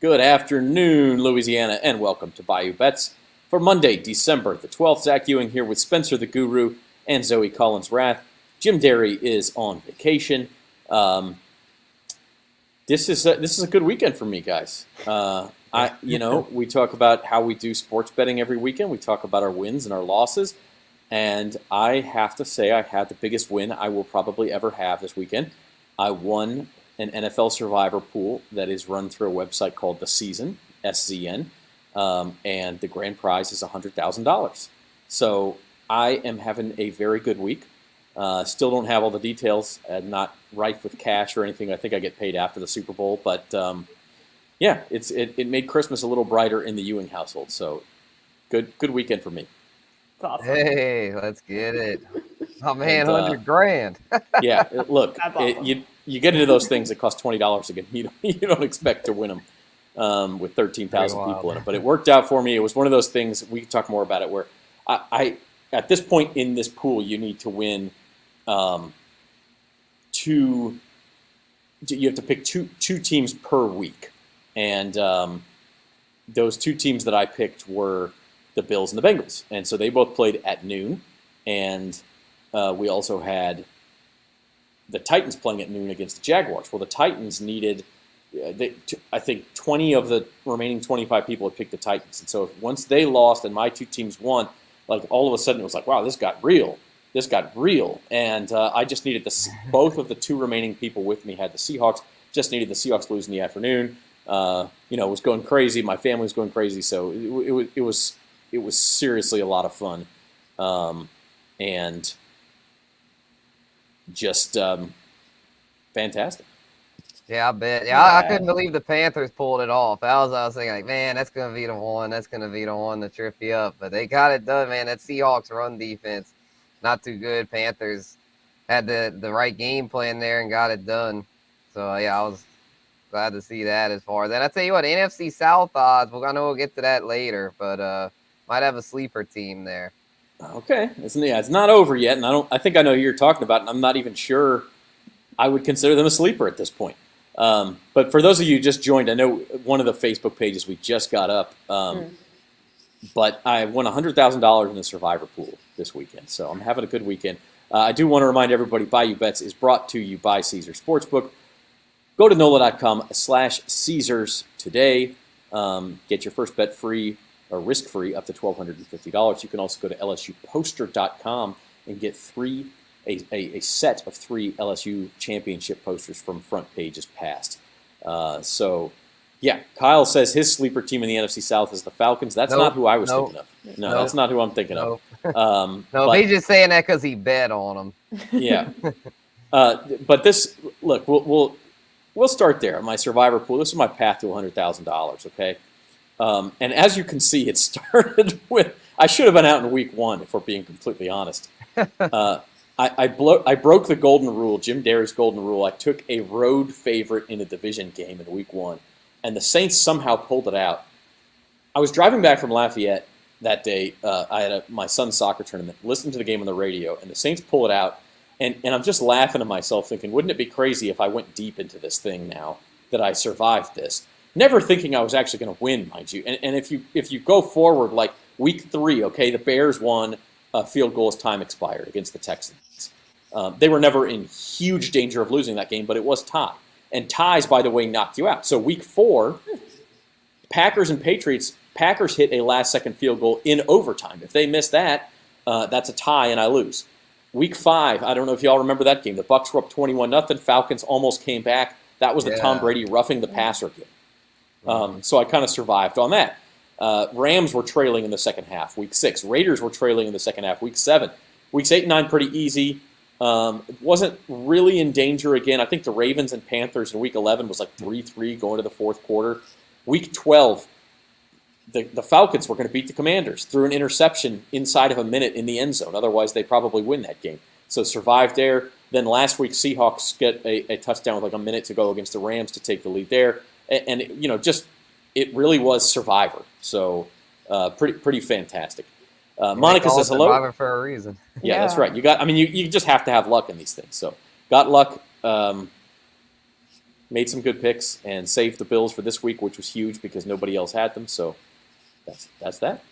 Good afternoon, Louisiana, and welcome to Bayou Bets for Monday, December the 12th. Zach Ewing here with Spencer the Guru and Zoe Collins-Rath. Jim Derry is on vacation. This is a good weekend for me, guys. We talk about how we do sports betting every weekend. We talk about our wins and our losses, and I have to say I had the biggest win I will probably ever have this weekend. I won an NFL Survivor pool that is run through a website called The Season, SZN, and the grand prize is $100,000. So I am having a very good week. Still don't have all the details, not rife with cash or anything. I think I get paid after the Super Bowl, but it made Christmas a little brighter in the Ewing household. So good weekend for me. That's awesome. Hey, let's get it. Oh man, $100,000. Yeah, look, awesome. You get into those things that cost $20 again. You don't expect to win them with 13,000 people in it, but it worked out for me. It was one of those things. We can talk more about it. Where I at this point in this pool, you need to win. You have to pick two teams per week, and those two teams that I picked were the Bills and the Bengals, and so they both played at noon, and we also had the Titans playing at noon against the Jaguars. Well, the Titans needed, I think 20 of the remaining 25 people had picked the Titans, and so once they lost and my two teams won, like all of a sudden it was like, wow, this got real. And I just needed both of the two remaining people with me had the Seahawks. Just needed the Seahawks to lose in the afternoon. It was going crazy. My family was going crazy. So it was seriously a lot of fun, and just fantastic. Yeah, I bet. Yeah, I couldn't believe the Panthers pulled it off. I was thinking, like, man, that's going to be the one. That's going to be the one to trip you up. But they got it done, man. That Seahawks run defense, not too good. Panthers had the right game plan there and got it done. So, yeah, I was glad to see that as far as that. I tell you what, NFC South odds, I know we'll get to that later, but might have a sleeper team there. Okay. It's not over yet, and I think I know who you're talking about, and I'm not even sure I would consider them a sleeper at this point. But for those of you who just joined, I know one of the Facebook pages we just got up, but I won $100,000 in the Survivor pool this weekend, so I'm having a good weekend. I do want to remind everybody, Bayou Bets is brought to you by Caesars Sportsbook. Go to NOLA.com/Caesars today. Get your first bet free or risk-free up to $1,250. You can also go to LSUposter.com and get a set of 3 LSU championship posters from Front Pages Past. Kyle says his sleeper team in the NFC South is the Falcons. That's not who I was thinking of. No, that's not who I'm thinking of. He's just saying that because he bet on them. Yeah. But this, look, we'll start there. My Survivor pool. This is my path to $100,000. Okay. And as you can see, it started with, I should have been out in week 1, if we're being completely honest. I broke the golden rule, Jim Derry's golden rule. I took a road favorite in a division game in week 1, and the Saints somehow pulled it out. I was driving back from Lafayette that day. I had my son's soccer tournament, listened to the game on the radio, and the Saints pull it out, and I'm just laughing to myself thinking, wouldn't it be crazy if I went deep into this thing now that I survived this? Never thinking I was actually going to win, mind you. And if you go forward, like week 3, okay, the Bears won a field goal as time expired against the Texans. They were never in huge danger of losing that game, but it was tie. And ties, by the way, knocked you out. So week 4, Packers and Patriots, Packers hit a last-second field goal in overtime. If they miss that, that's a tie and I lose. Week 5, I don't know if y'all remember that game. The Bucs were up 21-0. Falcons almost came back. That was the Tom Brady roughing the passer game. So I kind of survived on that. Rams were trailing in the second half, week 6. Raiders were trailing in the second half, week 7. Weeks 8 and 9, pretty easy. Wasn't really in danger again. I think the Ravens and Panthers in week 11 was like 3-3 going to the fourth quarter. Week 12, the Falcons were going to beat the Commanders through an interception inside of a minute in the end zone. Otherwise, they probably win that game. So survived there. Then last week, Seahawks get a touchdown with like a minute to go against the Rams to take the lead there. And it really was Survivor. So pretty fantastic. Monica says hello. Survivor for a reason. Yeah, that's right. You just have to have luck in these things. So got luck. made some good picks and saved the Bills for this week, which was huge because nobody else had them. So that's that.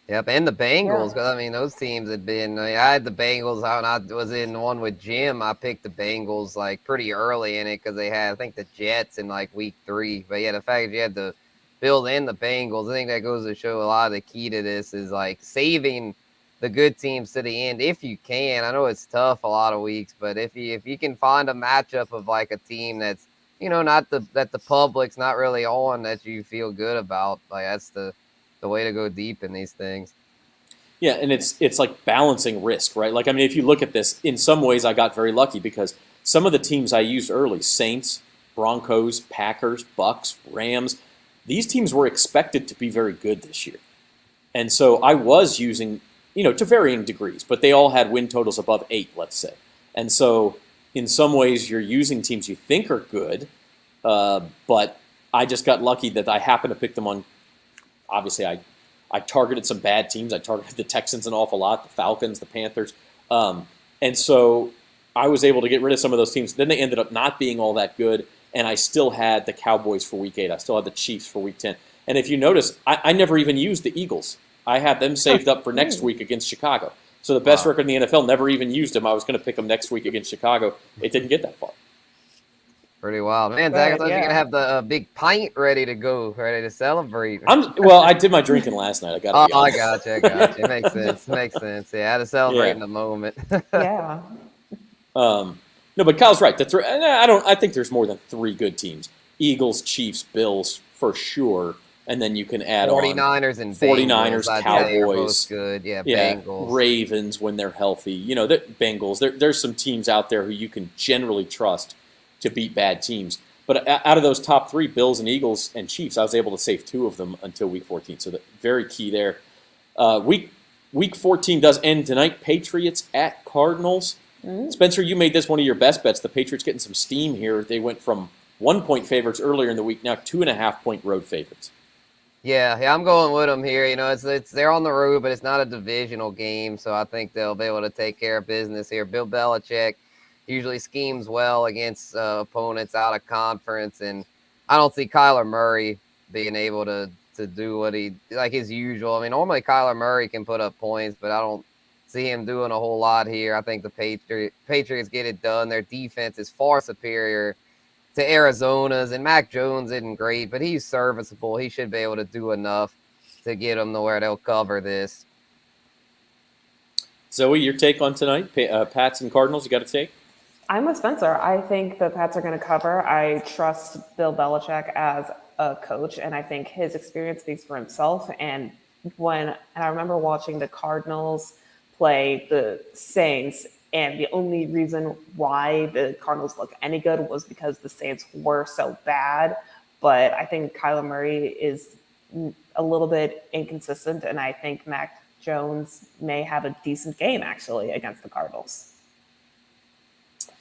Yep, and the Bengals. I mean, those teams had been. I had the Bengals out, and I was in one with Jim. I picked the Bengals like pretty early in it because they had, I think, the Jets in like week 3. But yeah, the fact that you had the Bills and the Bengals, I think that goes to show a lot of the key to this is like saving the good teams to the end if you can. I know it's tough a lot of weeks, but if you can find a matchup of like a team that's not that the public's not really on that you feel good about, like that's the way to go deep in these things. Yeah, and it's like balancing risk, right? Like, I mean, if you look at this, in some ways I got very lucky because some of the teams I used early, Saints, Broncos, Packers, Bucks, Rams, these teams were expected to be very good this year. And so I was using, to varying degrees, but they all had win totals above 8, let's say. And so in some ways you're using teams you think are good, but I just got lucky that I happened to pick them on. Obviously, I targeted some bad teams. I targeted the Texans an awful lot, the Falcons, the Panthers. And so I was able to get rid of some of those teams. Then they ended up not being all that good, and I still had the Cowboys for Week 8. I still had the Chiefs for Week 10. And if you notice, I never even used the Eagles. I had them saved up for next week against Chicago. So the best record in the NFL, never even used them. I was going to pick them next week against Chicago. It didn't get that far. Pretty wild. Man, Zach, I thought you were going to have the big pint ready to go, ready to celebrate. Well, I did my drinking last night. I got to be honest. I got you. Makes sense. Yeah, I had to celebrate in the moment. Yeah. No, but Kyle's right. I think there's more than 3 good teams. Eagles, Chiefs, Bills, for sure. And then you can add 49ers on and 49ers, Bengals, Cowboys. Good. Yeah, Bengals. Ravens when they're healthy. The Bengals. There's some teams out there who you can generally trust to beat bad teams. But out of those top 3, Bills and Eagles and Chiefs, I was able to save 2 of them until Week 14. So very key there. Week 14 does end tonight. Patriots at Cardinals. Mm-hmm. Spencer, you made this one of your best bets. The Patriots getting some steam here. They went from 1-point favorites earlier in the week, now 2.5-point road favorites. Yeah, I'm going with them here. It's they're on the road, but it's not a divisional game, so I think they'll be able to take care of business here. Bill Belichick usually schemes well against opponents out of conference, and I don't see Kyler Murray being able to do what he like his usual. I mean, normally Kyler Murray can put up points, but I don't see him doing a whole lot here. I think the Patriots get it done. Their defense is far superior to Arizona's, and Mac Jones isn't great, but he's serviceable. He should be able to do enough to get them to where they'll cover this. Zoe, your take on tonight? Pats and Cardinals, you got to take? I'm with Spencer. I think the Pats are going to cover. I trust Bill Belichick as a coach, and I think his experience speaks for himself. And I remember watching the Cardinals play the Saints, and the only reason why the Cardinals look any good was because the Saints were so bad. But I think Kyler Murray is a little bit inconsistent, and I think Mac Jones may have a decent game, actually, against the Cardinals.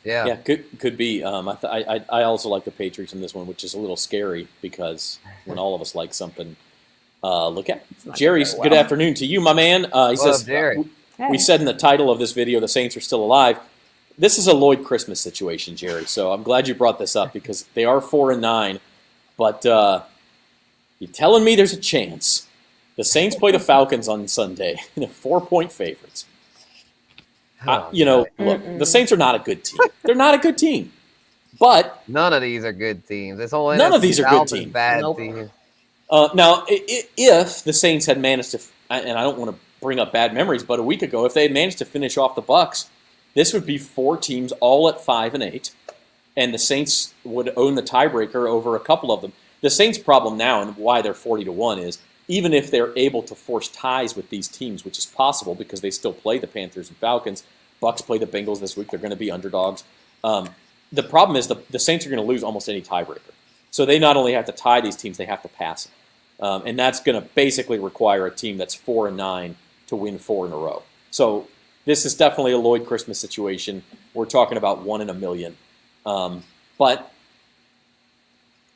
Yeah, could be. I also like the Patriots in this one, which is a little scary because when all of us like something, look at Jerry's. Good afternoon to you, my man. He says, Jerry. We said in the title of this video, the Saints are still alive. This is a Lloyd Christmas situation, Jerry. So I'm glad you brought this up because they are 4-9. But you're telling me there's a chance. The Saints play the Falcons on Sunday. They're 4-point favorites. Look, the Saints are not a good team. They're not a good team. But none of these are good teams. None of these are good teams. Bad teams. Now, if the Saints had managed to, and I don't want to bring up bad memories, but a week ago, if they had managed to finish off the Bucks, this would be 4 teams all at 5-8, and the Saints would own the tiebreaker over a couple of them. The Saints' problem now, and why they're 40-1, is even if they're able to force ties with these teams, which is possible because they still play the Panthers and Falcons, Bucks play the Bengals this week. They're going to be underdogs. The problem is the Saints are going to lose almost any tiebreaker. So they not only have to tie these teams, they have to pass them. And that's going to basically require a team that's 4-9 to win 4 in a row. So this is definitely a Lloyd Christmas situation. We're talking about 1 in a million. But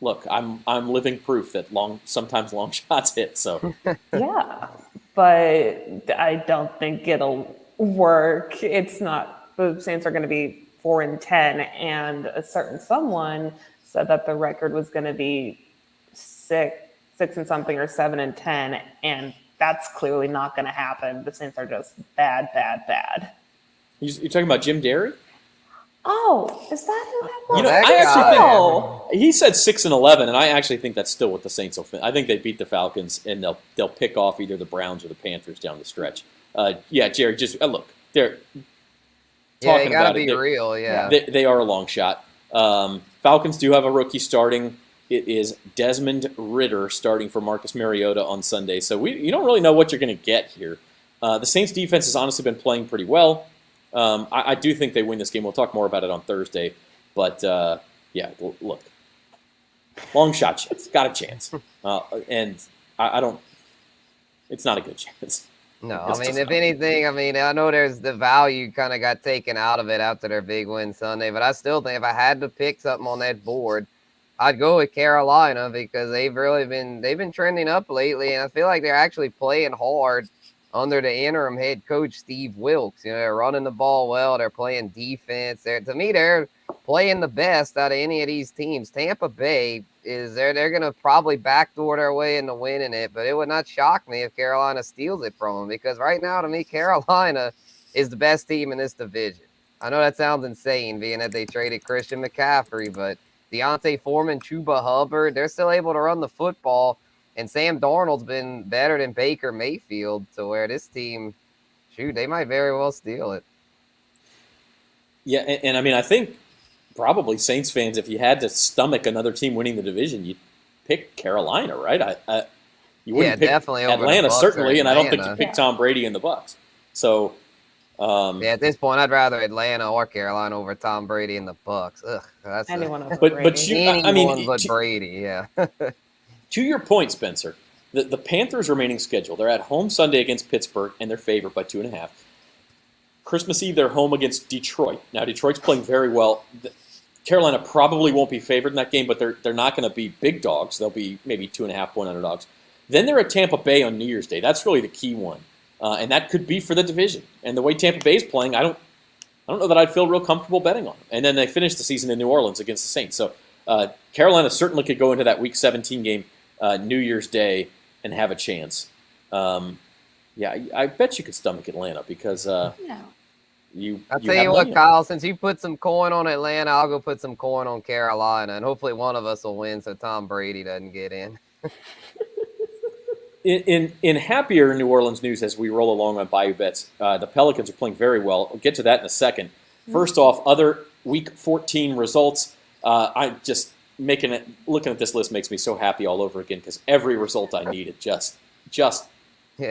look, I'm living proof that sometimes long shots hit. So yeah, but I don't think it'll work. It's not. The Saints are going to be 4-10, and a certain someone said that the record was going to be 6 and something or 7-10, and that's clearly not going to happen. The Saints are just bad, bad, bad. You're talking about Jim Derry? Oh, is that who that was? that I actually Oh. think he said 6-11, and I actually think that's still what the Saints will finish. I think they beat the Falcons, and they'll pick off either the Browns or the Panthers down the stretch. Jerry, just look, they're talking you gotta about be it. real, yeah. They are a long shot. Falcons do have a rookie starting. It is Desmond Ridder starting for Marcus Mariota on Sunday. So you don't really know what you're going to get here. The Saints defense has honestly been playing pretty well. I do think they win this game. We'll talk more about it on Thursday. But, look. Long shot chance. Got a chance. And I don't – it's not a good chance. No, if anything, I know there's the value kind of got taken out of it after their big win Sunday, but I still think if I had to pick something on that board, I'd go with Carolina because they've been trending up lately, and I feel like they're actually playing hard under the interim head coach Steve Wilkes. They're running the ball well, they're playing defense. To me, they're playing the best out of any of these teams. Tampa Bay they're going to probably backdoor their way into winning it, but it would not shock me if Carolina steals it from them because right now, to me, Carolina is the best team in this division. I know that sounds insane being that they traded Christian McCaffrey, but Deontay Foreman, Chuba Hubbard, they're still able to run the football, and Sam Darnold's been better than Baker Mayfield to where this team, they might very well steal it. Yeah, and I think probably Saints fans, if you had to stomach another team winning the division, you'd pick Carolina, right? You wouldn't pick definitely over Atlanta, certainly, and I don't think Atlanta. you pick Tom Brady and the Bucs. So, at this point, I'd rather Atlanta or Carolina over Tom Brady and the Bucs. Ugh, that's Anyone over but Brady. anyone but Brady, yeah. To your point, Spencer, the Panthers' remaining schedule, they're at home Sunday against Pittsburgh, and they're favored by 2.5. Christmas Eve, they're home against Detroit. Now, Detroit's playing very well. Carolina probably won't be favored in that game, but they're not going to be big dogs. They'll be maybe 2.5-point underdogs. Then they're at Tampa Bay on New Year's Day. That's really the key one, and that could be for the division. And the way Tampa Bay is playing, I don't know that I'd feel real comfortable betting on them. And then they finish the season in New Orleans against the Saints. So Carolina certainly could go into that Week 17 game New Year's Day and have a chance. I bet you could stomach Atlanta because I'll tell you what, Kyle, since you put some coin on Atlanta, I'll go put some coin on Carolina, and hopefully one of us will win so Tom Brady doesn't get in. In happier New Orleans news as we roll along on Bayou Bets, the Pelicans are playing very well. We'll get to that in a second. First off, other Week 14 results. Looking at this list makes me so happy all over again because every result I needed just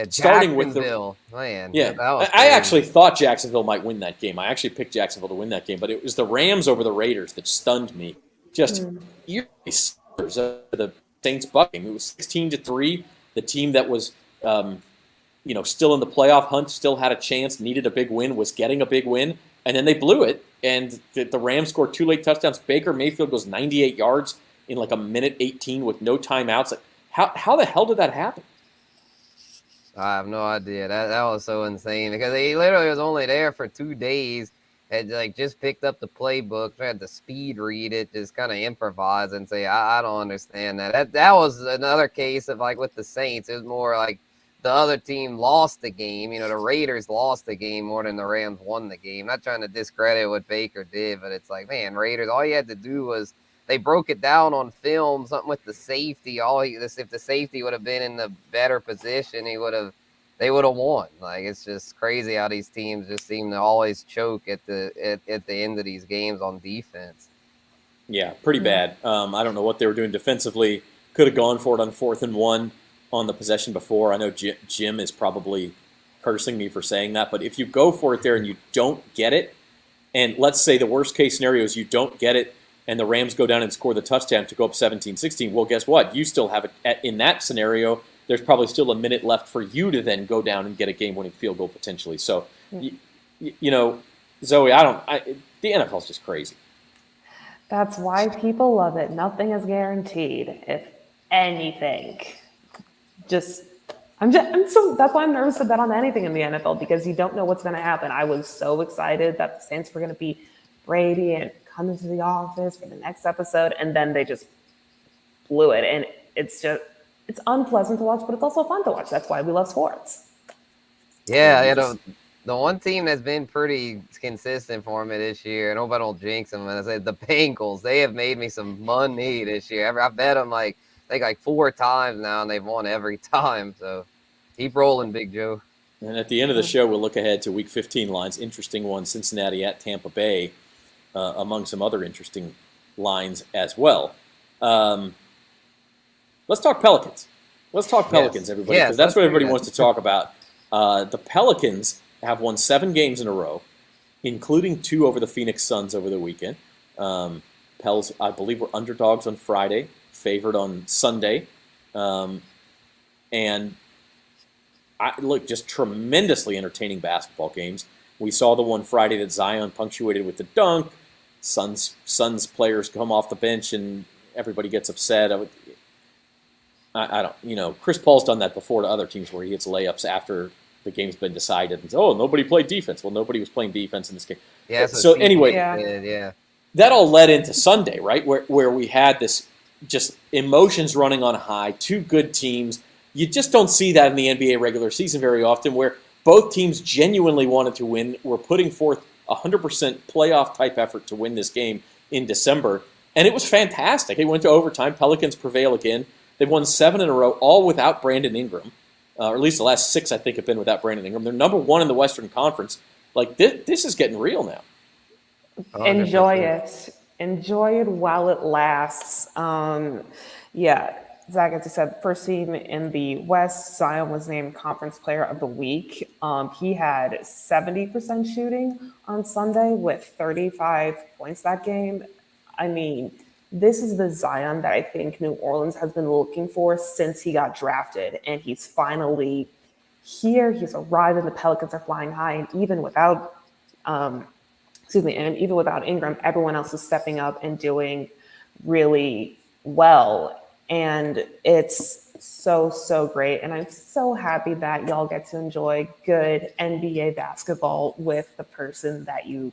starting with the man. Yeah, I actually thought Jacksonville might win that game. I actually picked Jacksonville to win that game, but it was the Rams over the Raiders that stunned me. Just eerie slurs of the Saints bucking. It was 16-3. The team that was, still in the playoff hunt, still had a chance, needed a big win, was getting a big win, and then they blew it. And the Rams scored 2 late touchdowns. Baker Mayfield goes 98 yards in like a minute 18 with no timeouts. How the hell did that happen? I have no idea. That was so insane because he literally was only there for 2 days. Had just picked up the playbook, tried to speed read it, just kind of improvise and say, I don't understand that. That was another case of with the Saints. It was more like the other team lost the game. The Raiders lost the game more than the Rams won the game. Not trying to discredit what Baker did, but it's man, Raiders, all you had to do was they broke it down on film, something with the safety. If the safety would have been in the better position, they would have won. It's just crazy how these teams just seem to always choke at the end of these games on defense. Yeah, pretty bad. I don't know what they were doing defensively. Could have gone for it on 4th and 1 on the possession before. I know Jim is probably cursing me for saying that, but if you go for it there and you don't get it, and let's say the worst case scenario is you don't get it and the Rams go down and score the touchdown to go up 17-16, well, guess what? You still have it in that scenario. There's probably still a minute left for you to then go down and get a game-winning field goal potentially. So, Zoe, the NFL's just crazy. That's why people love it. Nothing is guaranteed, if anything. That's why I'm nervous to bet on anything in the NFL because you don't know what's going to happen. I was so excited that the Saints were going to beat Brady and come into the office for the next episode, and then they just blew it. And it's unpleasant to watch, but it's also fun to watch. That's why we love sports. Yeah, You just- the one team that's been pretty consistent for me this year, and I hope I don't jinx them, and I said the Bengals. They have made me some money this year. I bet them I think like 4 times now, and they've won every time. So keep rolling, Big Joe. And at the end of the show, we'll look ahead to Week 15 lines. Interesting one, Cincinnati at Tampa Bay, among some other interesting lines as well. Let's talk Pelicans. Let's talk Pelicans, everybody, because that's what everybody wants to talk about. The Pelicans have won 7 games in a row, including 2 over the Phoenix Suns over the weekend. Pels, I believe, were underdogs on Friday, favored on Sunday. And just tremendously entertaining basketball games. We saw the one Friday that Zion punctuated with the dunk. Suns players come off the bench and everybody gets upset. I don't, Chris Paul's done that before to other teams where he hits layups after the game's been decided and says, "Oh, nobody played defense." Well, nobody was playing defense in this game. Yeah. So anyway, that all led into Sunday, right, where we had this just emotions running on high, 2 good teams. You just don't see that in the NBA regular season very often, where both teams genuinely wanted to win, were putting forth 100% playoff-type effort to win this game in December, and it was fantastic. It went to overtime. Pelicans prevail again. They've won 7 in a row, all without Brandon Ingram, or at least the last 6, I think, have been without Brandon Ingram. They're number 1 in the Western Conference. Like, this is getting real now. 100%. Enjoy it. Enjoy it while it lasts. Zach, as I said, first team in the West, Zion was named Conference Player of the Week. He had 70% shooting on Sunday with 35 points that game. I mean, this is the Zion that I think New Orleans has been looking for since he got drafted, and he's finally here. He's arrived, and the Pelicans are flying high, and even without Ingram, everyone else is stepping up and doing really well. And it's so great. And I'm so happy that y'all get to enjoy good NBA basketball with the person that you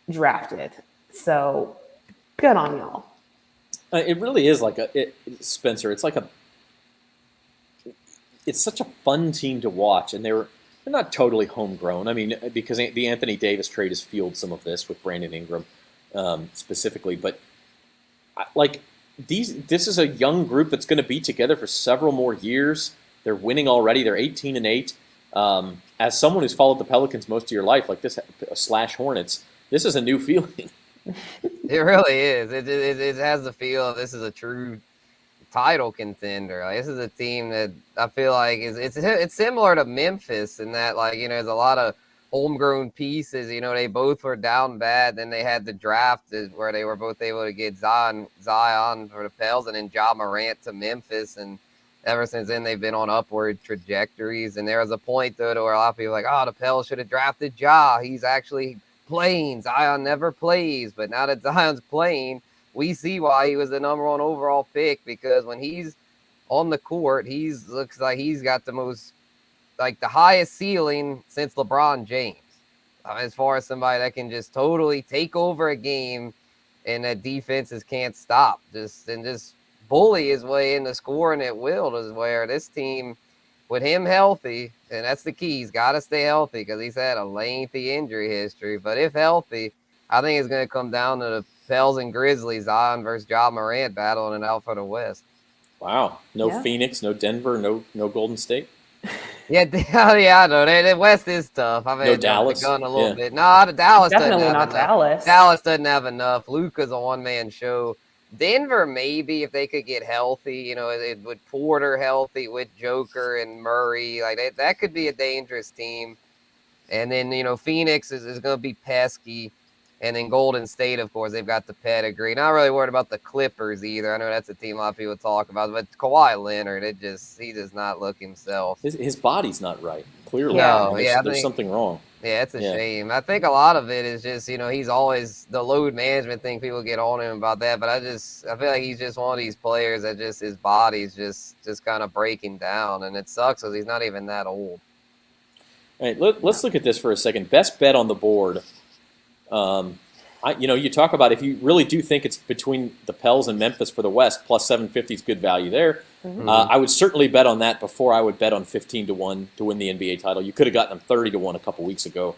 drafted. So good on y'all. It really is like Spencer. It's such a fun team to watch, and they're not totally homegrown. I mean, because the Anthony Davis trade has fueled some of this with Brandon Ingram specifically, but this is a young group that's going to be together for several more years. They're winning already. They're 18-8. As someone who's followed the Pelicans most of your life, like this / Hornets, this is a new feeling. It really is. It has the feel of this is a true title contender. Like, this is a team that I feel like it's similar to Memphis in that, there's a lot of homegrown pieces. They both were down bad. Then they had the draft where they were both able to get Zion for the Pels, and then Ja Morant to Memphis. And ever since then, they've been on upward trajectories. And there was a point, though, where a lot of people were like, the Pels should have drafted Ja. He's actually playing. Zion never plays. But now that Zion's playing, we see why he was the number 1 overall pick, because when he's on the court, looks like he's got the most, the highest ceiling since LeBron James, as far as somebody that can just totally take over a game and that defenses can't stop, just bully his way into scoring at will, is where this team, with him healthy, and that's the key, he's got to stay healthy because he's had a lengthy injury history, but if healthy, I think it's going to come down to the Pels and Grizzlies, Zion versus Ja Morant battling it out for the West. Wow. No Phoenix, no Denver, no Golden State? Yeah, I know. The West is tough. I've No Dallas? Gun a little bit. No, Dallas Definitely doesn't have not enough. Dallas. Dallas doesn't have enough. Luka's a one-man show. Denver, maybe, if they could get healthy, with Porter healthy, with Joker and Murray, that could be a dangerous team. And then, Phoenix is going to be pesky. And then Golden State, of course, they've got the pedigree. Not really worried about the Clippers either. I know that's a team a lot of people talk about. But Kawhi Leonard, he does not look himself. His body's not right, clearly. No, there's something wrong. Yeah, it's a shame. I think a lot of it is just, he's always the load management thing. People get on him about that. But I feel like he's just one of these players that just his body's just kind of breaking down. And it sucks because he's not even that old. All right, let's look at this for a second. Best bet on the board. You talk about if you really do think it's between the Pels and Memphis for the West, plus 750 is good value there. Mm-hmm. I would certainly bet on that before I would bet on 15-1 to win the NBA title. You could have gotten them 30-1 a couple weeks ago.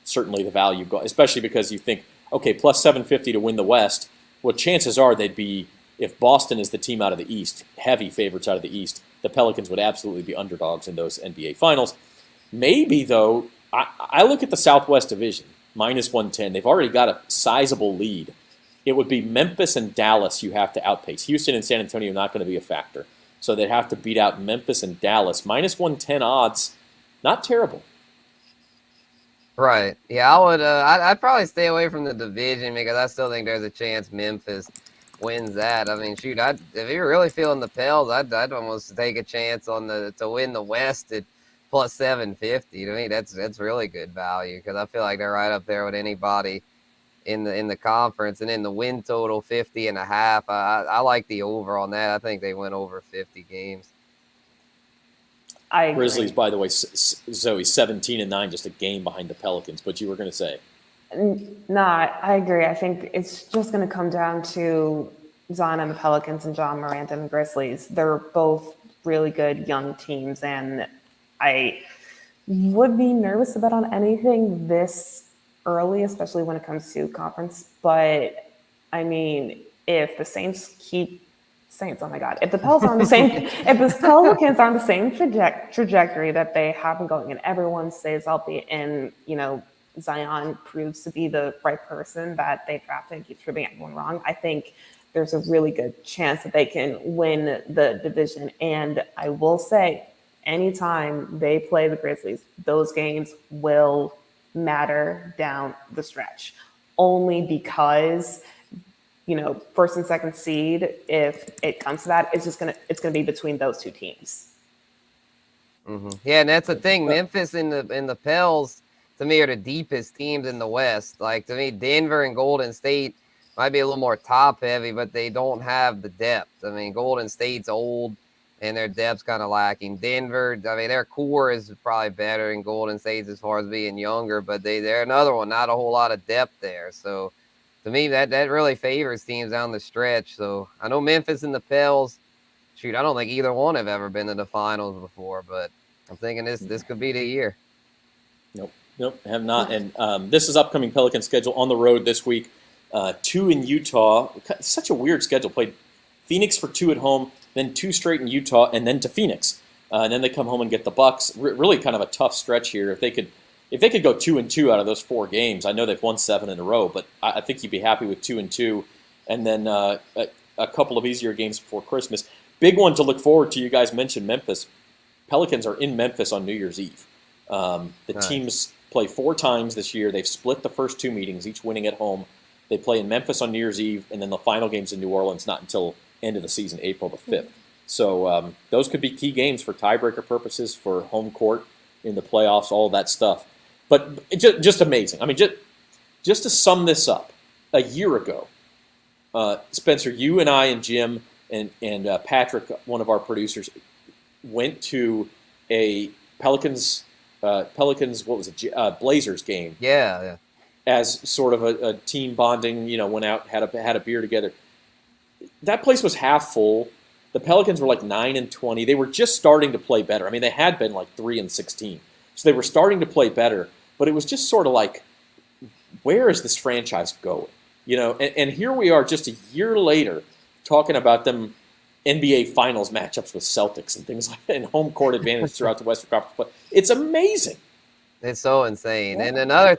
Certainly the value, especially because you think, okay, plus 750 to win the West. Well, chances are they'd be, if Boston is the team out of the East, heavy favorites out of the East, the Pelicans would absolutely be underdogs in those NBA finals. Maybe, though, I look at the Southwest Division, minus 110. They've already got a sizable lead. It would be Memphis and Dallas you have to outpace. Houston and San Antonio are not going to be a factor. So they'd have to beat out Memphis and Dallas. Minus 110 odds, not terrible. Right. Yeah, I would. I'd probably stay away from the division because I still think there's a chance Memphis wins that. I mean, shoot, if you're really feeling the Pels, I'd almost take a chance on to win the West at plus 750. To me, that's really good value because I feel like they're right up there with anybody in the conference. And in the win total 50.5, I like the over on that. I think they win over 50 games. I agree. Grizzlies, by the way, Zoe, 17-9, just a game behind the Pelicans. But you were going to say? I agree. I think it's just going to come down to Zion and the Pelicans and John Morant and the Grizzlies. They're both really good young teams, and I would be nervous about on anything this early, especially when it comes to conference. But I mean, if the Saints, oh my God, if the Pels are on the same, if the Pelicans are on the same trajectory that they have been going, and everyone stays healthy, and Zion proves to be the right person that they drafted and keeps proving everyone wrong, I think there's a really good chance that they can win the division. And I will say, anytime they play the Grizzlies, those games will matter down the stretch, only because first and second seed, if it comes to that, it's gonna be between those two teams. Mm-hmm. Yeah, and that's the thing. Memphis and the Pels, to me, are the deepest teams in the West. Like, to me, Denver and Golden State might be a little more top heavy, but they don't have the depth. I mean, Golden State's old and their depth's kind of lacking. Denver, I mean, their core is probably better than Golden State's as far as being younger, but they're another one, not a whole lot of depth there. So to me, that really favors teams down the stretch. So I know Memphis and the Pels, shoot, I don't think either one have ever been to the finals before, but I'm thinking this could be the year. Nope, have not. And this is upcoming Pelican schedule on the road this week. 2 in Utah. Such a weird schedule. Played Phoenix for 2 at home, then 2 straight in Utah, and then to Phoenix. And then they come home and get the Bucks. Really kind of a tough stretch here. If they could go 2-2 out of those 4 games, I know they've won 7 in a row, but I think you'd be happy with 2-2, and then a couple of easier games before Christmas. Big one to look forward to. You guys mentioned Memphis. Pelicans are in Memphis on New Year's Eve. The teams play 4 times this year. They've split the first 2 meetings, each winning at home. They play in Memphis on New Year's Eve, and then the final game's in New Orleans, not until end of the season, April the 5th. So those could be key games for tiebreaker purposes, for home court in the playoffs, all that stuff. But just amazing. I mean, just to sum this up, a year ago, Spencer, you and I and Jim and Patrick, one of our producers, went to a Pelicans, what was it, Blazers game. Yeah. As sort of a team bonding, went out, had a beer together. That place was half full. The Pelicans were like 9-20. They were just starting to play better. I mean, they had been like 3-16. So they were starting to play better, but it was just sort of like, where is this franchise going? And here we are just a year later talking about them NBA Finals matchups with Celtics and things like that, and home court advantage throughout the Western Conference. But it's amazing. It's so insane. Yeah. And another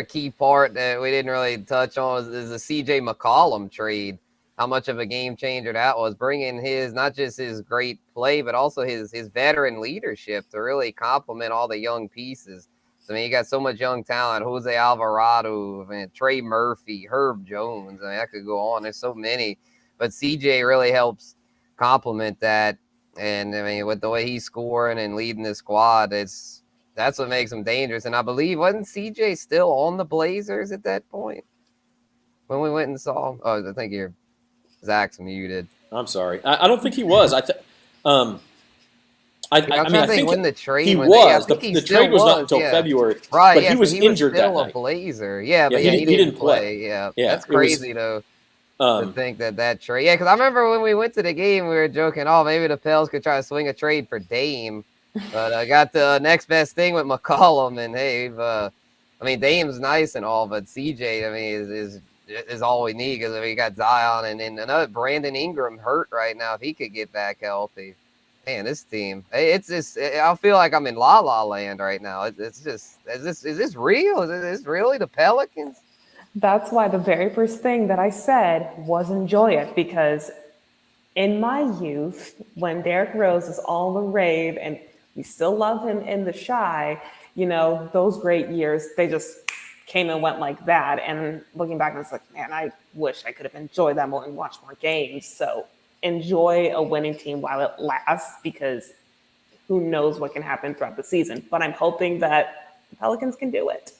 key part that we didn't really touch on is the CJ McCollum trade. How much of a game changer that was, bringing not just his great play, but also his veteran leadership to really complement all the young pieces. So, I mean, you got so much young talent: Jose Alvarado, Trey Murphy, Herb Jones. I mean, I could go on. There's so many, but CJ really helps complement that. And I mean, with the way he's scoring and leading the squad, that's what makes him dangerous. And I believe, wasn't CJ still on the Blazers at that point when we went and saw him? Oh, I think Zach's muted. I'm sorry. I don't think he was. I I'm trying mean, to I think think when the trade he was. Yeah, I was. think he The still trade was not until yeah. February, Right, but yeah, he so was he was injured that still a night. Blazer. Yeah, Yeah, but yeah, he didn't didn't play. play. Yeah, Yeah, that's it was. crazy though to think that trade. Yeah, because I remember when we went to the game, we were joking, oh, maybe the Pels could try to swing a trade for Dame, but I got the next best thing with McCollum, and hey, I mean Dame's nice and all, but CJ, I mean, is all we need because we got Zion and another Brandon Ingram hurt right now. If he could get back healthy. Man, this team, it's just, I feel like I'm in La La Land right now. It's just, is this real? Is this really the Pelicans? That's why the very first thing that I said was enjoy it, because in my youth, when Derrick Rose is all the rave and we still love him in the shy, those great years, they just came and went like that. And looking back, it's like, man, I wish I could have enjoyed that more and watched more games. So enjoy a winning team while it lasts, because who knows what can happen throughout the season. But I'm hoping that the Pelicans can do it.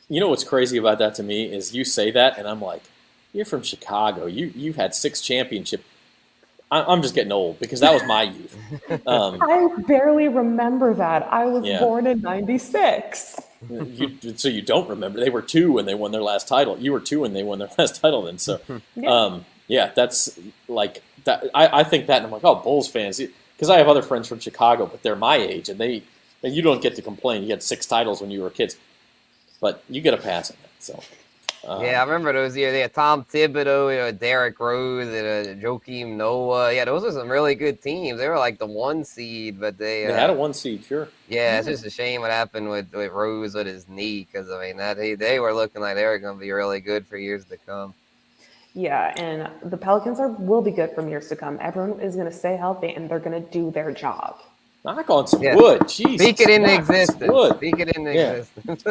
You know what's crazy about that to me is you say that, and I'm like, you're from Chicago. You've had 6 championships. I'm just getting old because that was my youth. I barely remember that. I was Yeah. born in '96. So you don't remember. They were 2 when they won their last title. You were 2 when they won their last title then. So, yeah, that's like that. I think that, and I'm like, oh, Bulls fans. Because I have other friends from Chicago, but they're my age, and you don't get to complain. You had 6 titles when you were kids. But you get a pass on that. So, yeah, I remember those years. They had Tom Thibodeau, Derrick Rose, and Joakim Noah. Yeah, those are some really good teams. They were like the 1 seed, but they had a 1 seed, sure. Yeah, it's just a shame what happened with Rose with his knee, because I mean they were looking like they were going to be really good for years to come. Yeah, and the Pelicans will be good from years to come. Everyone is going to stay healthy, and they're going to do their job. Knock on some wood. Jesus. Speak it into existence. Speak it into existence.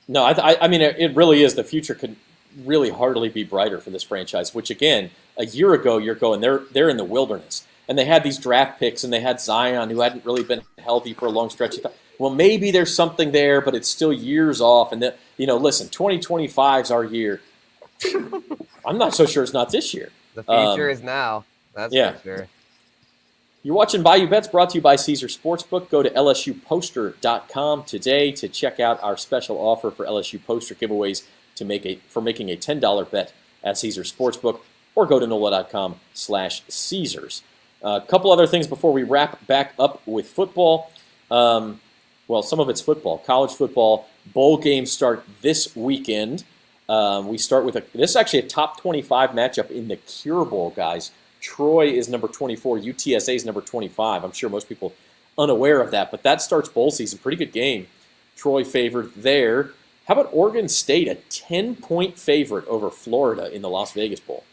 No, I mean, it really is. The future could really hardly be brighter for this franchise, which, again, a year ago, you're going, they're in the wilderness. And they had these draft picks, and they had Zion, who hadn't really been healthy for a long stretch of time. Well, maybe there's something there, but it's still years off. And, listen, 2025 is our year. I'm not so sure it's not this year. The future is now. That's for sure. You're watching Bayou Bets, brought to you by Caesars Sportsbook. Go to lsuposter.com today to check out our special offer for LSU poster giveaways for making a $10 bet at Caesars Sportsbook, or go to NOLA.com/Caesars. A couple other things before we wrap back up with football. Well, some of it's football. College football bowl games start this weekend. We start with this is actually a top 25 matchup in the Cure Bowl, guys. Troy is number 24. UTSA is number 25. I'm sure most people unaware of that, but that starts bowl season. Pretty good game. Troy favored there. How about Oregon State, a 10-point favorite over Florida in the Las Vegas Bowl?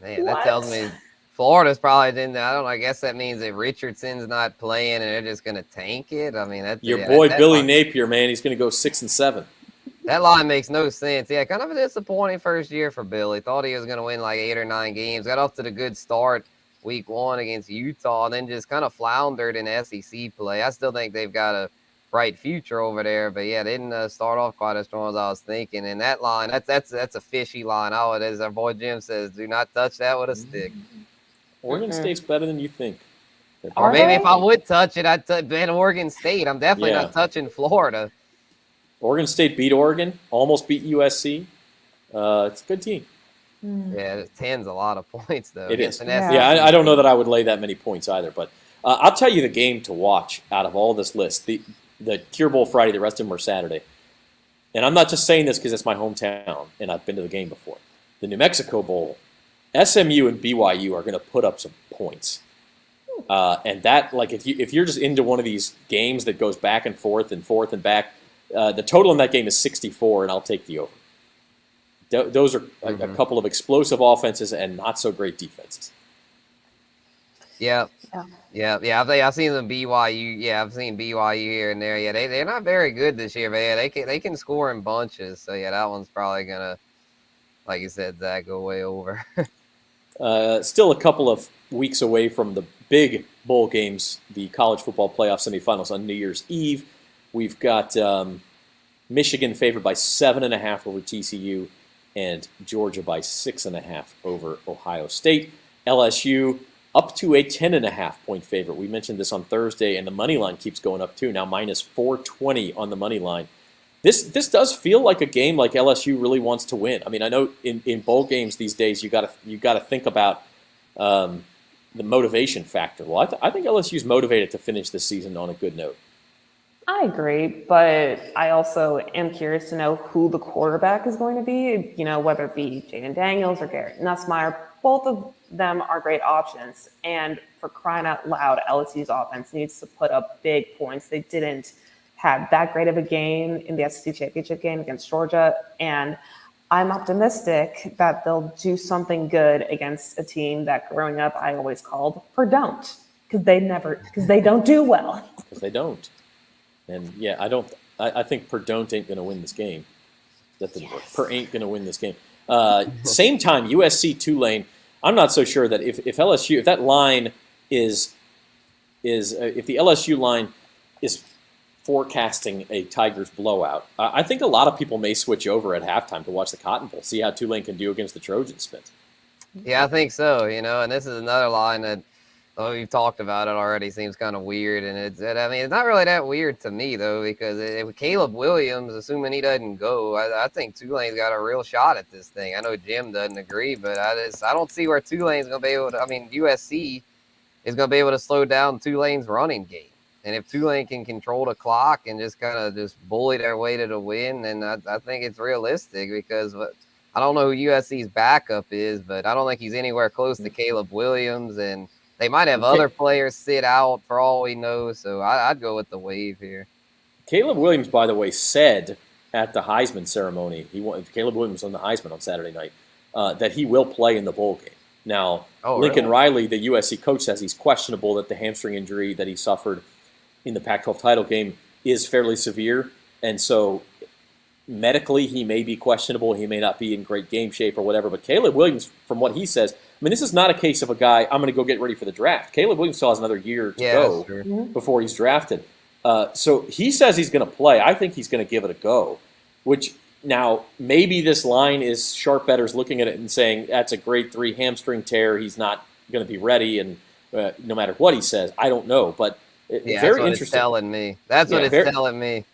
Man, that tells me Florida's probably in there. I don't know. I guess that means that Richardson's not playing and they're just going to tank it. I mean, that's your boy Billy Napier, man. He's going to go 6-7. That line makes no sense. Yeah, kind of a disappointing first year for Billy. Thought he was going to win like 8 or 9 games. Got off to the good start week 1 against Utah, and then just kind of floundered in SEC play. I still think they've got a bright future over there, but yeah, they didn't start off quite as strong as I was thinking. And that line, that's a fishy line. As our boy Jim says, do not touch that with a stick. Oregon State's better than you think. Or maybe if I would touch it, I'd bet Oregon State. I'm definitely not touching Florida. Oregon State beat Oregon, almost beat USC. It's a good team. Yeah, 10's a lot of points, though. It is. Yeah, I don't know that I would lay that many points either. But I'll tell you the game to watch out of all this list. The Cure Bowl Friday, the rest of them are Saturday. And I'm not just saying this because it's my hometown and I've been to the game before. The New Mexico Bowl, SMU and BYU are going to put up some points. And that, like, if you're just into one of these games that goes back and forth and back, the total in that game is 64, and I'll take the over. Those are a couple of explosive offenses and not so great defenses. Yeah. I've seen them BYU. Yeah, I've seen BYU here and there. Yeah, they're not very good this year, but yeah, they can score in bunches. So yeah, that one's probably gonna, like you said, Zach, go way over. Still a couple of weeks away from the big bowl games, the college football playoff semifinals on New Year's Eve. We've got Michigan favored by 7.5 over TCU, and Georgia by 6.5 over Ohio State. LSU up to a 10.5-point favorite. We mentioned this on Thursday, and the money line keeps going up too. Now minus 420 on the money line. This does feel like a game like LSU really wants to win. I mean, I know in bowl games these days you got to think about the motivation factor. Well, I think LSU's motivated to finish this season on a good note. I agree, but I also am curious to know who the quarterback is going to be, whether it be Jaden Daniels or Garrett Nussmeier. Both of them are great options. And for crying out loud, LSU's offense needs to put up big points. They didn't have that great of a game in the SEC championship game against Georgia. And I'm optimistic that they'll do something good against a team that growing up I always called Perdon't, because they don't do well. Because they don't. And yeah, I think Perdon't ain't going to win this game. That didn't work. Per ain't going to win this game. Same time, USC Tulane. I'm not so sure that if LSU, if that line if the LSU line is forecasting a Tigers blowout, I think a lot of people may switch over at halftime to watch the Cotton Bowl, see how Tulane can do against the Trojans. Spence. Yeah, I think so. And this is another line that. Oh, you've talked about it already. Seems kind of weird, and it's not really that weird to me though, because if Caleb Williams, assuming he doesn't go, I think Tulane's got a real shot at this thing. I know Jim doesn't agree, but I don't see where Tulane's going to be able to. I mean, USC is going to be able to slow down Tulane's running game, and if Tulane can control the clock and just kind of just bully their way to the win, then I think it's realistic because I don't know who USC's backup is, but I don't think he's anywhere close to Caleb Williams and. They might have other players sit out for all we know, so I'd go with the wave here. Caleb Williams, by the way, said at the Heisman ceremony, Caleb Williams on the Heisman on Saturday night, that he will play in the bowl game. Now, Lincoln Riley, the USC coach, says he's questionable, that the hamstring injury that he suffered in the Pac-12 title game is fairly severe, and so medically he may be questionable. He may not be in great game shape or whatever, but Caleb Williams, from what he says, I mean, this is not a case of a guy, I'm going to go get ready for the draft. Caleb Williams still has another year to go before he's drafted. So he says he's going to play. I think he's going to give it a go, which now maybe this line is sharp bettors looking at it and saying that's a grade 3 hamstring tear. He's not going to be ready, and no matter what he says, I don't know. But very that's what interesting. It's telling me. That's what it's telling me.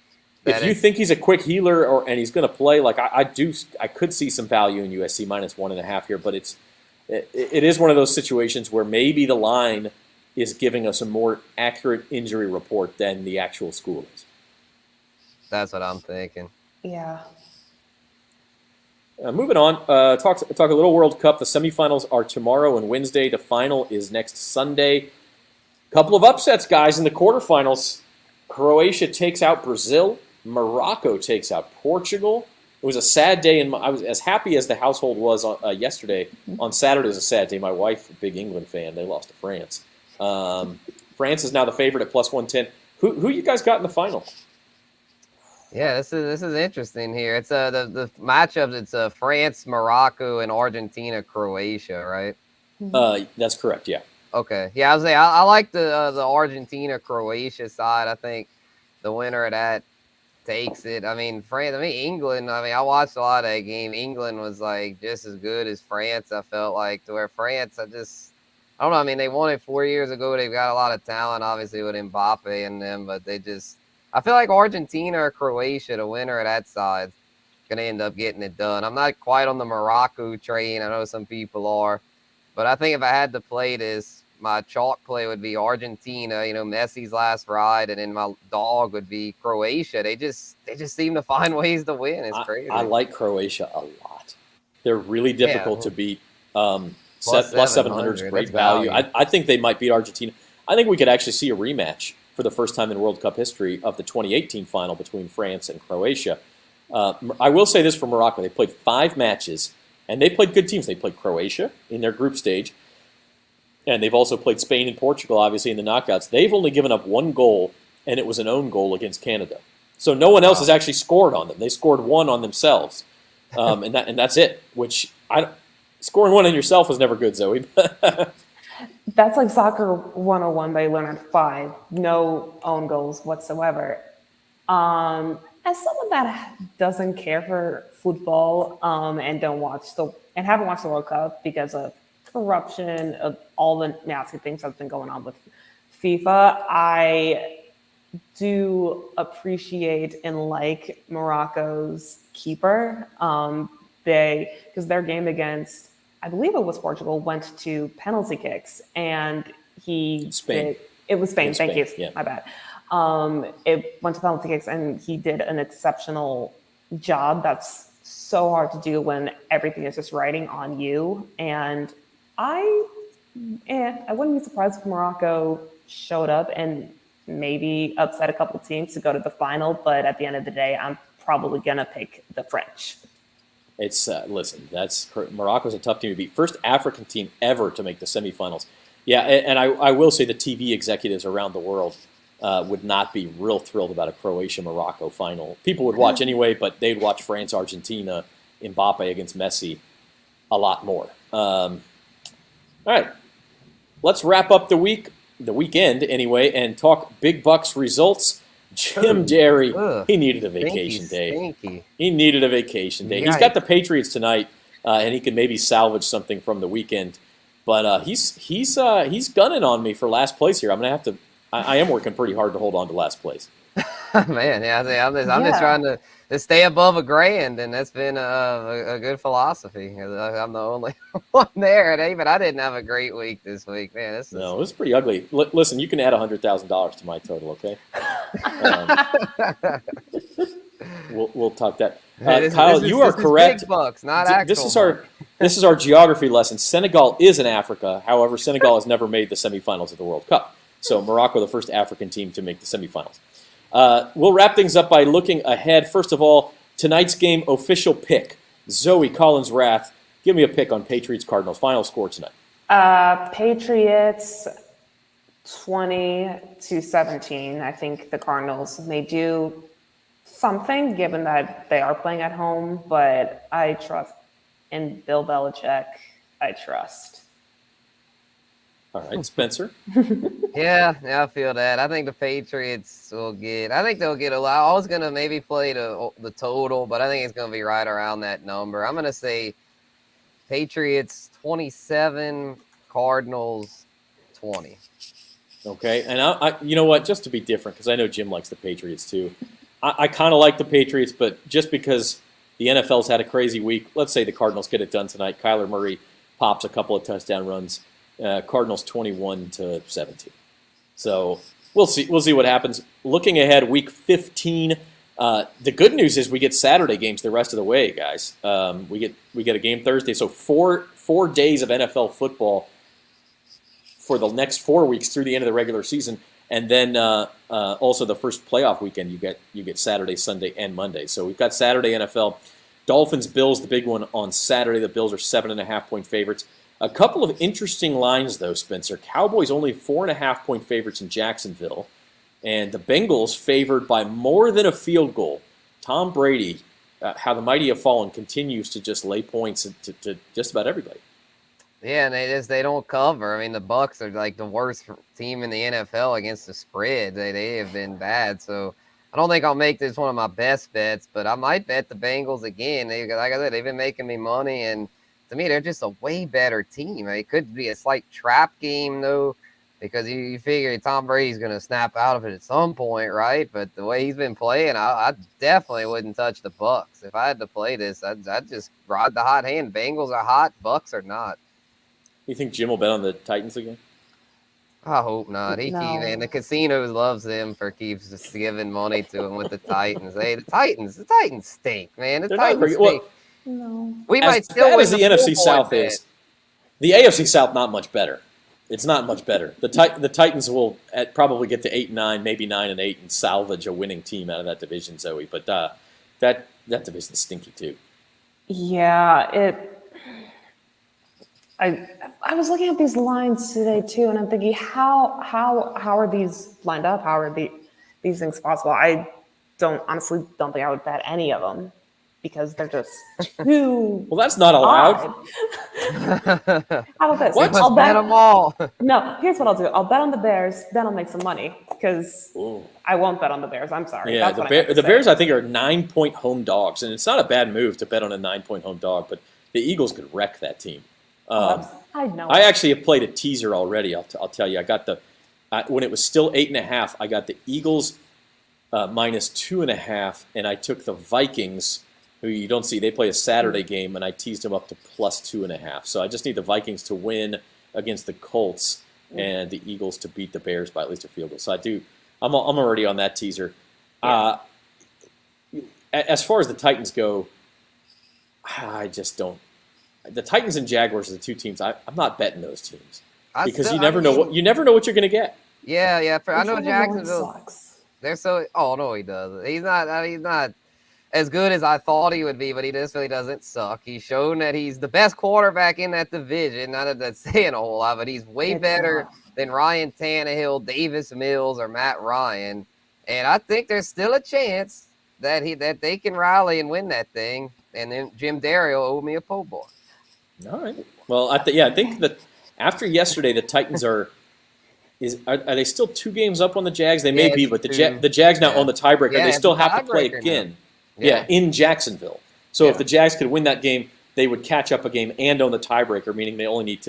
If you think he's a quick healer and he's going to play, like I could see some value in USC minus 1.5 here, but it is one of those situations where maybe the line is giving us a more accurate injury report than the actual school is. That's what I'm thinking. Yeah. Moving on, talk a little World Cup. The semifinals are tomorrow and Wednesday. The final is next Sunday. Couple of upsets, guys, in the quarterfinals. Croatia takes out Brazil. Morocco takes out Portugal. It was a sad day, and I was as happy as the household was yesterday. On Saturday was a sad day. My wife, a big England fan, they lost to France. France is now the favorite at plus 110. Who you guys got in the final? Yeah, this is interesting here. It's the matchups. It's France, Morocco, and Argentina, Croatia, right? That's correct. Yeah. Okay. Yeah, I was saying I like the Argentina Croatia side. I think the winner of that takes it. I mean, England. I watched a lot of that game. England was like just as good as France. I felt like to where France. I don't know. I mean, they won it 4 years ago. They've got a lot of talent, obviously, with Mbappe and them, but I feel like Argentina or Croatia, the winner of that side, is going to end up getting it done. I'm not quite on the Morocco train. I know some people are. But I think if I had to play this, my chalk play would be Argentina, Messi's last ride, and then my dog would be Croatia. They just seem to find ways to win. It's crazy. I like Croatia a lot. They're really difficult to beat. Plus 700 is great value. I think they might beat Argentina. I think we could actually see a rematch for the first time in World Cup history of the 2018 final between France and Croatia. I will say this for Morocco. They played 5 matches, and they played good teams. They played Croatia in their group stage, and they've also played Spain and Portugal, obviously, in the knockouts. They've only given up 1 goal, and it was an own goal against Canada. So no one else has actually scored on them. They scored 1 on themselves, and that's it. Scoring 1 on yourself is never good, Zoe. That's like soccer 101 by Leonard 5. No own goals whatsoever. As someone that doesn't care for football and haven't watched the World Cup because of corruption of all the nasty things that's been going on with FIFA, I do appreciate and like Morocco's keeper. Because their game against, I believe it was Portugal, went to penalty kicks, and Spain. It was Spain. Thank you. Yeah. My bad. It went to penalty kicks, and he did an exceptional job. That's so hard to do when everything is just riding on you. And I wouldn't be surprised if Morocco showed up and maybe upset a couple teams to go to the final. But at the end of the day, I'm probably gonna pick the French. It's listen. Morocco's a tough team to beat. First African team ever to make the semifinals. Yeah, and I will say the TV executives around the world would not be real thrilled about a Croatia-Morocco final. People would watch anyway, but they'd watch France-Argentina, Mbappe against Messi a lot more. All right, let's wrap up the weekend anyway, and talk big bucks results. Jim Derry, he needed a vacation day. Stinky. He needed a vacation day. Yikes. He's got the Patriots tonight, and he can maybe salvage something from the weekend. But he's gunning on me for last place here. I'm gonna have to. I am working pretty hard to hold on to last place. Man, yeah, I'm just trying to stay above $1,000, and that's been a good philosophy. I'm the only one there, but I didn't have a great week this week, man. No, it was pretty ugly. Listen, you can add $100,000 to my total, okay? We'll talk that. Kyle, you are correct. Big bucks, not actual. This is our geography lesson. Senegal is in Africa. However, Senegal has never made the semifinals of the World Cup. So Morocco, the first African team to make the semifinals. We'll wrap things up by looking ahead. First of all, tonight's game official pick. Zoe Collins-Rath, give me a pick on Patriots-Cardinals. Final score tonight. Patriots 20-17. I think the Cardinals may do something, given that they are playing at home, but I trust in Bill Belichick. I trust. All right, Spencer. Yeah, I feel that. I think the Patriots will get. I think they'll get a lot. I was gonna maybe play the total, but I think it's gonna be right around that number. I'm gonna say Patriots 27, Cardinals 20. Okay, and I you know what? Just to be different, because I know Jim likes the Patriots too. I kind of like the Patriots, but just because the NFL's had a crazy week, let's say the Cardinals get it done tonight. Kyler Murray pops a couple of touchdown runs. Cardinals 21-17. So we'll see what happens. Looking ahead, week 15. The good news is we get Saturday games the rest of the way, guys. We get a game Thursday, so four days of NFL football for the next 4 weeks through the end of the regular season, and then also the first playoff weekend. You get Saturday, Sunday, and Monday. So we've got Saturday NFL. Dolphins, Bills, the big one on Saturday. The Bills are 7.5-point favorites. A couple of interesting lines, though, Spencer. Cowboys only 4.5-point favorites in Jacksonville, and the Bengals favored by more than a field goal. Tom Brady, how the mighty have fallen, continues to just lay points to just about everybody. Yeah, and they don't cover. I mean, the Bucs are like the worst team in the NFL against the spread. They have been bad. So I don't think I'll make this one of my best bets, but I might bet the Bengals again. Like I said, they've been making me money, and to me, they're just a way better team. It could be a slight trap game, though, because you figure Tom Brady's going to snap out of it at some point, right? But the way he's been playing, I definitely wouldn't touch the Bucs. If I had to play this, I'd just ride the hot hand. Bengals are hot, Bucs are not. You think Jim will bet on the Titans again? I hope not. And the casinos loves him keeps just giving money to him with the Titans. Hey, the Titans stink, man. The Titans stink. No. We might still bad win as the NFC South is. The AFC South not much better. It's not much better. The Titans will probably get to 8-9, maybe 9-8, and salvage a winning team out of that division, Zoe. But that division's stinky too. Yeah, I was looking at these lines today too, and I'm thinking, how are these lined up? How are these things possible? I honestly don't think I would bet any of them, because they're just too. Well, that's not allowed. How about this? What? I'll bet them all. No, here's what I'll do. I'll bet on the Bears, then I'll make some money, because I won't bet on the Bears. I'm sorry. Yeah, That's the Bears, I think, are 9-point home dogs, and it's not a bad move to bet on a 9-point home dog, but the Eagles could wreck that team. I know. I actually have played a teaser already. I'll tell you. I got when it was still 8.5. I got the Eagles minus 2.5, and I took the Vikings, who you don't see. They play a Saturday game, and I teased them up to plus 2.5. So I just need the Vikings to win against the Colts and the Eagles to beat the Bears by at least a field goal. So I'm already on that teaser. Yeah. As far as the Titans go, I just don't. The Titans and Jaguars are the two teams. I'm not betting those teams because you never know what you're going to get. Yeah. I know Jacksonville. They're so. Oh no, he doesn't. He's not as good as I thought he would be, but he just really doesn't suck. He's shown that he's the best quarterback in that division. Not that that's saying a whole lot, but he's way better than Ryan Tannehill, Davis Mills, or Matt Ryan. And I think there's still a chance that they can rally and win that thing. And then Jim Dario owed me a po' boy. All right. Well, I think that after yesterday, the Titans are they still 2 games up on the Jags? They may be, but the Jags now own the tiebreaker. They still have to play again. In Jacksonville. So if the Jags could win that game, they would catch up a game and own the tiebreaker, meaning they only need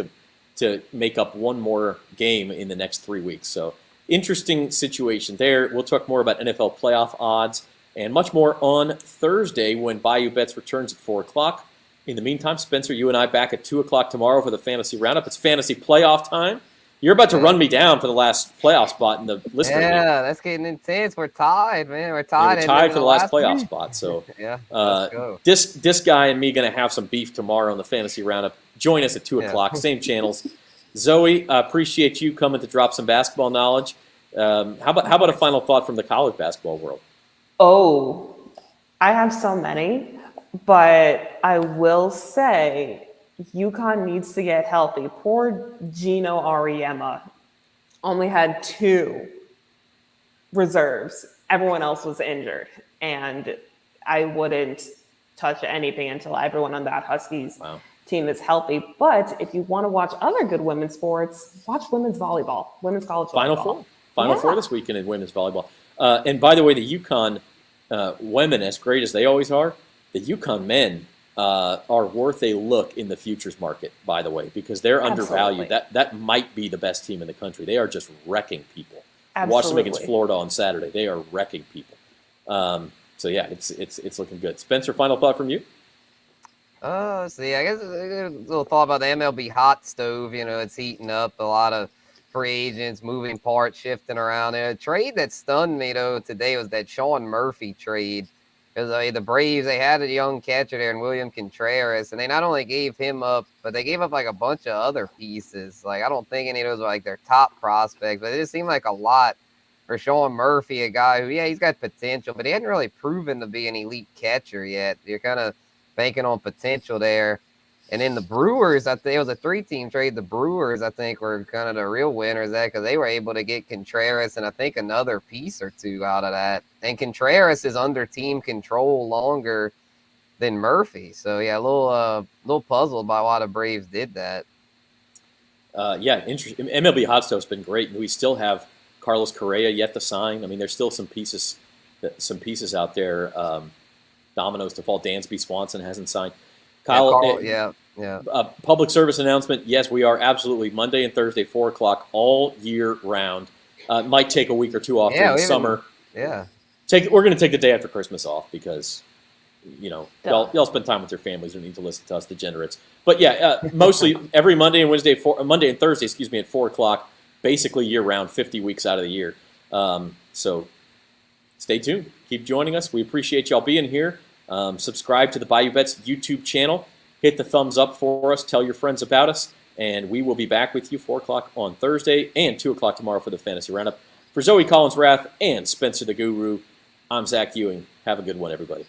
to make up one more game in the next 3 weeks. So interesting situation there. We'll talk more about NFL playoff odds and much more on Thursday when Bayou Bets returns at 4 o'clock. In the meantime, Spencer, you and I back at 2 o'clock tomorrow for the Fantasy Roundup. It's fantasy playoff time. You're about to run me down for the last playoff spot in the listener league. That's getting intense. We're tied, man. We're tied. We're tied for the last playoff spot. So let's go. This guy and me going to have some beef tomorrow on the Fantasy Roundup. Join us at 2 o'clock, same channels. Zoe, appreciate you coming to drop some basketball knowledge. How about a final thought from the college basketball world? Oh, I have so many, but I will say UConn needs to get healthy. Poor Gino Auriemma only had 2 reserves. Everyone else was injured, and I wouldn't touch anything until everyone on that Huskies team is healthy. But if you want to watch other good women's sports, watch women's volleyball, women's college volleyball. Final four this weekend in women's volleyball. And by the way, the UConn women, as great as they always are, the UConn men are worth a look in the futures market, by the way, because they're undervalued. That might be the best team in the country. They are just wrecking people. Watch them against Florida on Saturday. They are wrecking people. So yeah, it's looking good. Spencer, final thought from you? Let's see. I guess a little thought about the MLB hot stove. It's heating up. A lot of free agents, moving parts, shifting around. A trade that stunned me though today was that Sean Murphy trade. Because the Braves, they had a young catcher there in William Contreras, and they not only gave him up, but they gave up like a bunch of other pieces. Like, I don't think any of those were like their top prospects, but it just seemed like a lot for Sean Murphy, a guy who, he's got potential, but he hadn't really proven to be an elite catcher yet. You're kind of banking on potential there. And then the Brewers, I think it was a 3-team trade. The Brewers, I think, were kind of the real winners there because they were able to get Contreras and I think another piece or 2 out of that. And Contreras is under team control longer than Murphy. So, a little puzzled by why the Braves did that. Interesting. MLB Hot Stove's been great. We still have Carlos Correa yet to sign. I mean, there's still some pieces out there. Dominoes to fall. Dansby Swanson hasn't signed. Kyle, public service announcement. Yes, we are absolutely Monday and Thursday, 4 o'clock, all year round. Might take a week or 2 off during the summer. Yeah. We're going to take the day after Christmas off because, y'all spend time with your families. You don't need to listen to us degenerates. But mostly every Monday and Thursday, at 4 o'clock, basically year round, 50 weeks out of the year. So stay tuned. Keep joining us. We appreciate y'all being here. Subscribe to the Bayou Bets YouTube channel. Hit the thumbs up for us. Tell your friends about us. And we will be back with you 4 o'clock on Thursday and 2 o'clock tomorrow for the Fantasy Roundup. For Zoe Collins-Rath and Spencer the Guru, I'm Zach Ewing. Have a good one, everybody.